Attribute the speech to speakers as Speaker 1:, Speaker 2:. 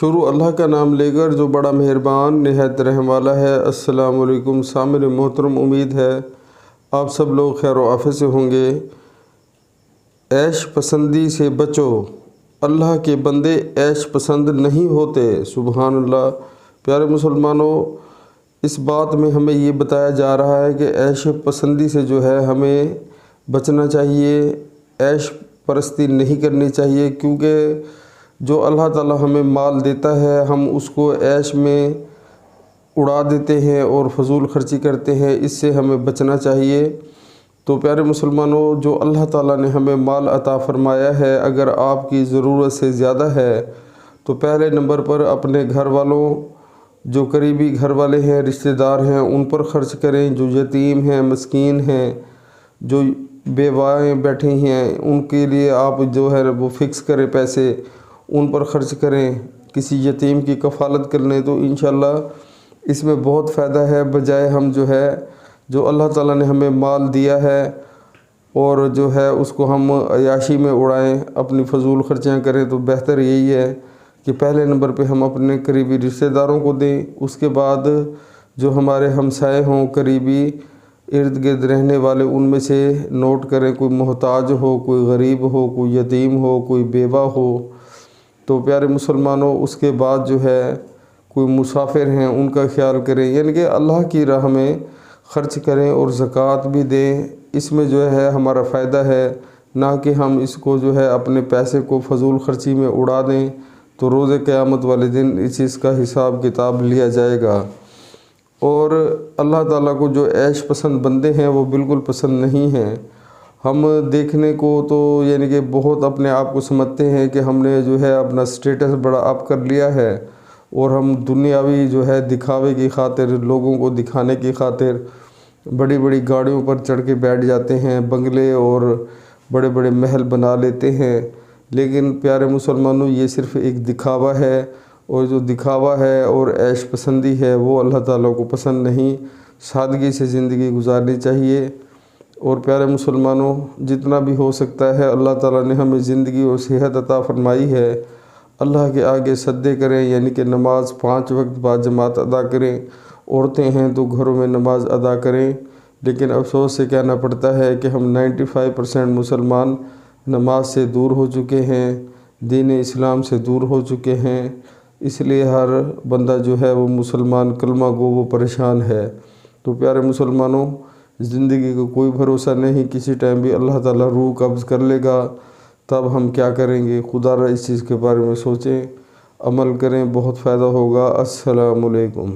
Speaker 1: شروع اللہ کا نام لے کر جو بڑا مہربان نہایت رحم والا ہے۔ السلام علیکم سامعین محترم، امید ہے آپ سب لوگ خیر و عافیت سے ہوں گے۔ عیش پسندی سے بچو، اللہ کے بندے عیش پسند نہیں ہوتے۔ سبحان اللہ۔ پیارے مسلمانوں، اس بات میں ہمیں یہ بتایا جا رہا ہے کہ عیش پسندی سے جو ہے ہمیں بچنا چاہیے، عیش پرستی نہیں کرنی چاہیے، کیونکہ جو اللہ تعالی ہمیں مال دیتا ہے ہم اس کو عیش میں اڑا دیتے ہیں اور فضول خرچی کرتے ہیں، اس سے ہمیں بچنا چاہیے۔ تو پیارے مسلمانوں، جو اللہ تعالیٰ نے ہمیں مال عطا فرمایا ہے، اگر آپ کی ضرورت سے زیادہ ہے تو پہلے نمبر پر اپنے گھر والوں، جو قریبی گھر والے ہیں، رشتہ دار ہیں، ان پر خرچ کریں۔ جو یتیم ہیں، مسکین ہیں، جو بیوائیں بیٹھی ہیں، ان کے لیے آپ جو ہے وہ فکس کریں، پیسے ان پر خرچ کریں، کسی یتیم کی کفالت کر لیں، تو انشاءاللہ اس میں بہت فائدہ ہے، بجائے ہم جو ہے جو اللہ تعالیٰ نے ہمیں مال دیا ہے اور جو ہے اس کو ہم عیاشی میں اڑائیں، اپنی فضول خرچیاں کریں۔ تو بہتر یہی ہے کہ پہلے نمبر پہ ہم اپنے قریبی رشتہ داروں کو دیں، اس کے بعد جو ہمارے ہمسائے ہوں، قریبی ارد گرد رہنے والے، ان میں سے نوٹ کریں، کوئی محتاج ہو، کوئی غریب ہو، کوئی یتیم ہو، کوئی بیوہ ہو۔ تو پیارے مسلمانوں، اس کے بعد جو ہے کوئی مسافر ہیں، ان کا خیال کریں، یعنی کہ اللہ کی راہ میں خرچ کریں اور زکوٰۃ بھی دیں۔ اس میں جو ہے ہمارا فائدہ ہے، نہ کہ ہم اس کو جو ہے اپنے پیسے کو فضول خرچی میں اڑا دیں، تو روز قیامت والے دن اس چیز کا حساب کتاب لیا جائے گا۔ اور اللہ تعالیٰ کو جو عیش پسند بندے ہیں وہ بالکل پسند نہیں ہیں۔ ہم دیکھنے کو تو یعنی کہ بہت اپنے آپ کو سمجھتے ہیں کہ ہم نے جو ہے اپنا سٹیٹس بڑا اپ کر لیا ہے، اور ہم دنیاوی جو ہے دکھاوے کی خاطر، لوگوں کو دکھانے کی خاطر بڑی بڑی گاڑیوں پر چڑھ کے بیٹھ جاتے ہیں، بنگلے اور بڑے بڑے محل بنا لیتے ہیں۔ لیکن پیارے مسلمانوں، یہ صرف ایک دکھاوا ہے، اور جو دکھاوا ہے اور عیش پسندی ہے وہ اللہ تعالیٰ کو پسند نہیں۔ سادگی سے زندگی گزارنی چاہیے۔ اور پیارے مسلمانوں، جتنا بھی ہو سکتا ہے اللہ تعالیٰ نے ہمیں زندگی اور صحت عطا فرمائی ہے، اللہ کے آگے سجدے کریں، یعنی کہ نماز 5 وقت باجماعت ادا کریں۔ عورتیں ہیں تو گھروں میں نماز ادا کریں، لیکن افسوس سے کہنا پڑتا ہے کہ ہم 95% مسلمان نماز سے دور ہو چکے ہیں، دین اسلام سے دور ہو چکے ہیں، اس لیے ہر بندہ جو ہے وہ مسلمان کلمہ گو وہ پریشان ہے۔ تو پیارے مسلمانوں، زندگی کا کوئی بھروسہ نہیں، کسی ٹائم بھی اللہ تعالیٰ روح قبض کر لے گا، تب ہم کیا کریں گے؟ خدا را اس چیز کے بارے میں سوچیں، عمل کریں، بہت فائدہ ہوگا۔ السلام علیکم۔